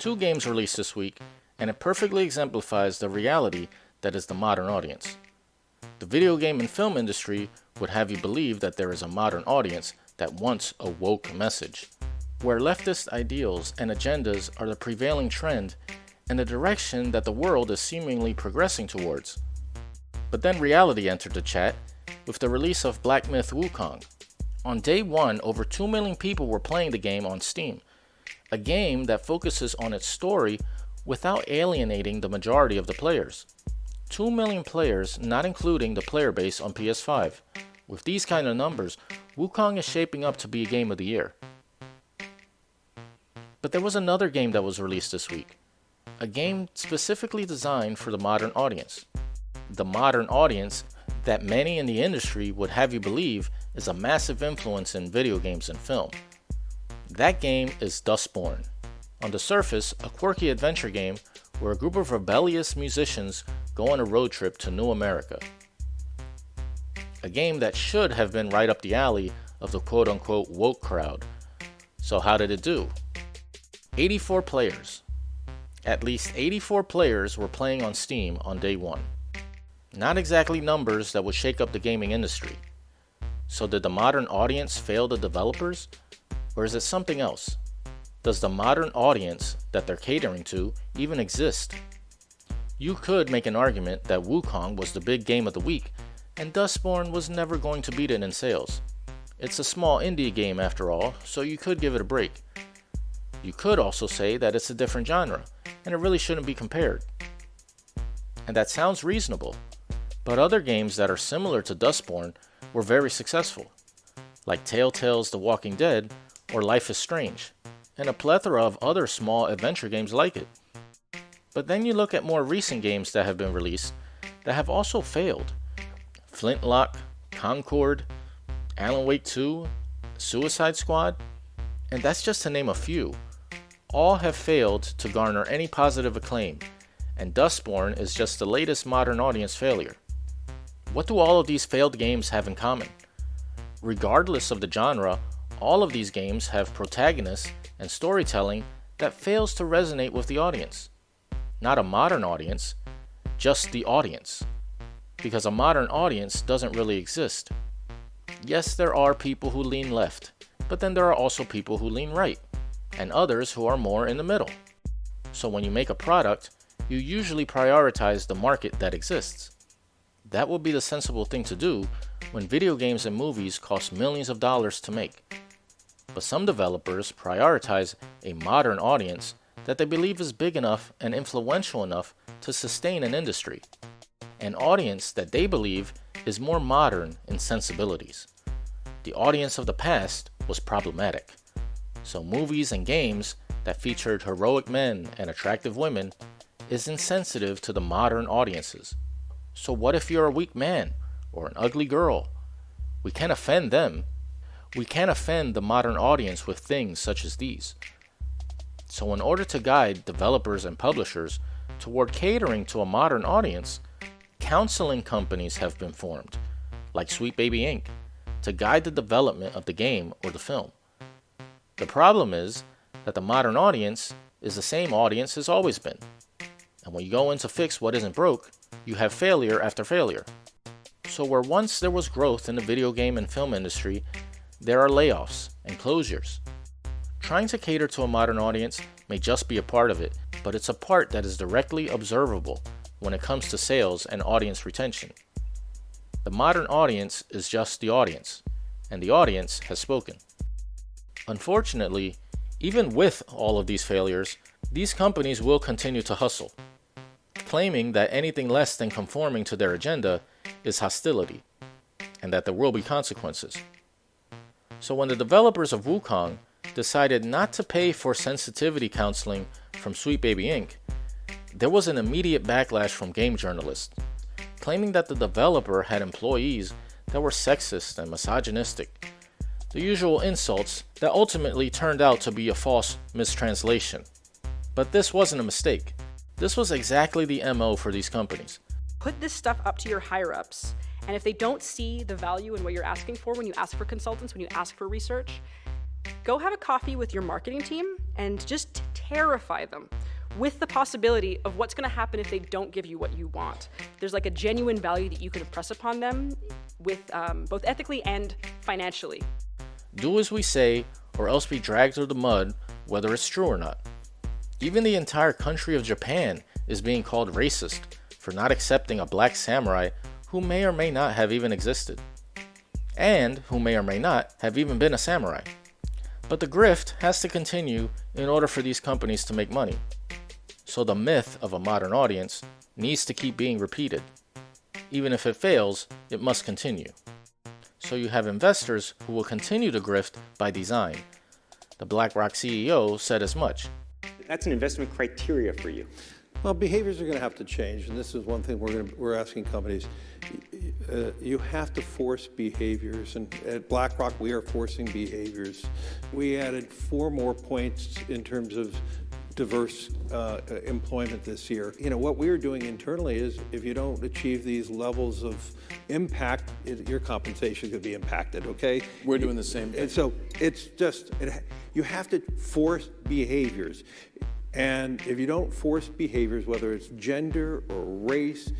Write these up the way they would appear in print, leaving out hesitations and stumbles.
Two games released this week, and it perfectly exemplifies the reality that is the modern audience. The video game and film industry would have you believe that there is a modern audience that wants a woke message, where leftist ideals and agendas are the prevailing trend and the direction that the world is seemingly progressing towards. But then reality entered the chat with the release of Black Myth Wukong. On day one, over 2 million people were playing the game on Steam, a game that focuses on its story without alienating the majority of the players. 2 million players, not including the player base on PS5. With these kind of numbers, Wukong is shaping up to be a game of the year. But there was another game that was released this week, a game specifically designed for the modern audience. The modern audience that many in the industry would have you believe is a massive influence in video games and film. That game is Dustborn. On the surface, a quirky adventure game where a group of rebellious musicians go on a road trip to New America. A game that should have been right up the alley of the quote-unquote woke crowd. So how did it do? 84 players. At least 84 players were playing on Steam on day one. Not exactly numbers that would shake up the gaming industry. So did the modern audience fail the developers? Or is it something else? Does the modern audience that they're catering to even exist? You could make an argument that Wukong was the big game of the week, and Dustborn was never going to beat it in sales. It's a small indie game after all, so you could give it a break. You could also say that it's a different genre, and it really shouldn't be compared. And that sounds reasonable, but other games that are similar to Dustborn were very successful, like Telltale's The Walking Dead or Life is Strange, and a plethora of other small adventure games like it. But then you look at more recent games that have been released that have also failed. Flintlock, Concord, Alan Wake 2, Suicide Squad, and that's just to name a few. All have failed to garner any positive acclaim, and Dustborn is just the latest modern audience failure. What do all of these failed games have in common? Regardless of the genre, all of these games have protagonists and storytelling that fails to resonate with the audience. Not a modern audience, just the audience. Because a modern audience doesn't really exist. Yes, there are people who lean left, but then there are also people who lean right, and others who are more in the middle. So when you make a product, you usually prioritize the market that exists. That would be the sensible thing to do when video games and movies cost millions of dollars to make. But some developers prioritize a modern audience that they believe is big enough and influential enough to sustain an industry. An audience that they believe is more modern in sensibilities. The audience of the past was problematic. So movies and games that featured heroic men and attractive women is insensitive to the modern audiences. So what if you're a weak man or an ugly girl? We can't offend them. We can't offend the modern audience with things such as these. So in order to guide developers and publishers toward catering to a modern audience, counseling companies have been formed, like Sweet Baby Inc., to guide the development of the game or the film. The problem is that the modern audience is the same audience as always been. And when you go in to fix what isn't broke, you have failure after failure. So where once there was growth in the video game and film industry, there are layoffs and closures. Trying to cater to a modern audience may just be a part of it, but it's a part that is directly observable when it comes to sales and audience retention. The modern audience is just the audience, and the audience has spoken. Unfortunately, even with all of these failures, these companies will continue to hustle, claiming that anything less than conforming to their agenda is hostility, and that there will be consequences. So when the developers of Wukong decided not to pay for sensitivity counseling from Sweet Baby Inc., there was an immediate backlash from game journalists, claiming that the developer had employees that were sexist and misogynistic, the usual insults that ultimately turned out to be a false mistranslation. But this wasn't a mistake. This was exactly the MO for these companies. Put this stuff up to your higher-ups, and if they don't see the value in what you're asking for when you ask for consultants, when you ask for research, Go have a coffee with your marketing team and just terrify them with the possibility of what's going to happen if they don't give you what you want. There's like a genuine value that you can impress upon them with both ethically and financially. Do as we say, or else be dragged through the mud, whether it's true or not. Even the entire country of Japan is being called racist for not accepting a black samurai who may or may not have even existed, and who may or may not have even been a samurai. But the grift has to continue in order for these companies to make money. So the myth of a modern audience needs to keep being repeated. Even if it fails, it must continue. So you have investors who will continue to grift by design. The BlackRock CEO said as much. That's an investment criteria for you. Well, behaviors are going to have to change, and this is one thing we're asking companies. You have to force behaviors, and at BlackRock we are forcing behaviors. We added 4 more points in terms of diverse employment this year. You know, what we're doing internally is if you don't achieve these levels of impact, your compensation could be impacted, okay? We're doing the same thing. And so it's just, you have to force behaviors. And if you don't force behaviors, whether it's gender or race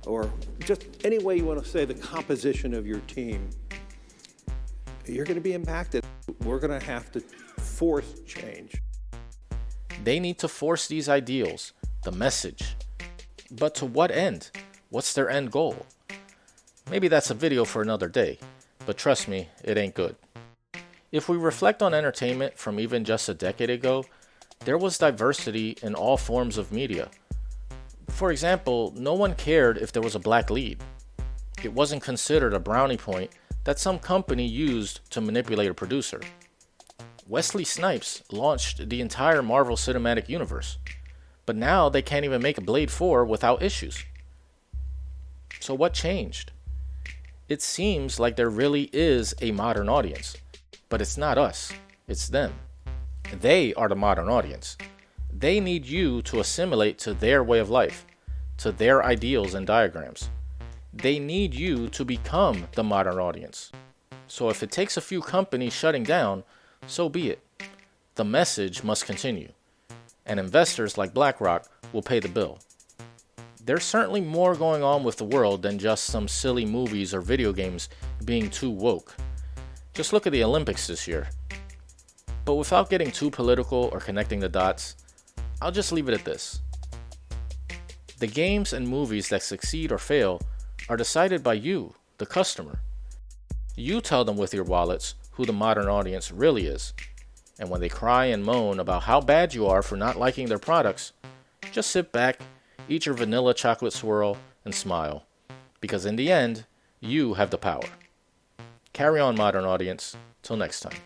or just any way you want to say the composition of your team, you're going to be impacted. We're going to have to force change. They need to force these ideals, the message. But to what end? What's their end goal? Maybe that's a video for another day, but trust me, it ain't good. If we reflect on entertainment from even just a decade ago, there was diversity in all forms of media. For example, no one cared if there was a black lead. It wasn't considered a brownie point that some company used to manipulate a producer. Wesley Snipes launched the entire Marvel Cinematic Universe, but now they can't even make a Blade 4 without issues. So what changed? It seems like there really is a modern audience, but it's not us, it's them. They are the modern audience. They need you to assimilate to their way of life, to their ideals and diagrams. They need you to become the modern audience. So if it takes a few companies shutting down, so be it. The message must continue, and investors like BlackRock will pay the bill. There's certainly more going on with the world than just some silly movies or video games being too woke. Just look at the Olympics this year. But without getting too political or connecting the dots, I'll just leave it at this. The games and movies that succeed or fail are decided by you, the customer. You tell them with your wallets who the modern audience really is. And when they cry and moan about how bad you are for not liking their products, just sit back, eat your vanilla chocolate swirl, and smile. Because in the end, you have the power. Carry on, modern audience. Till next time.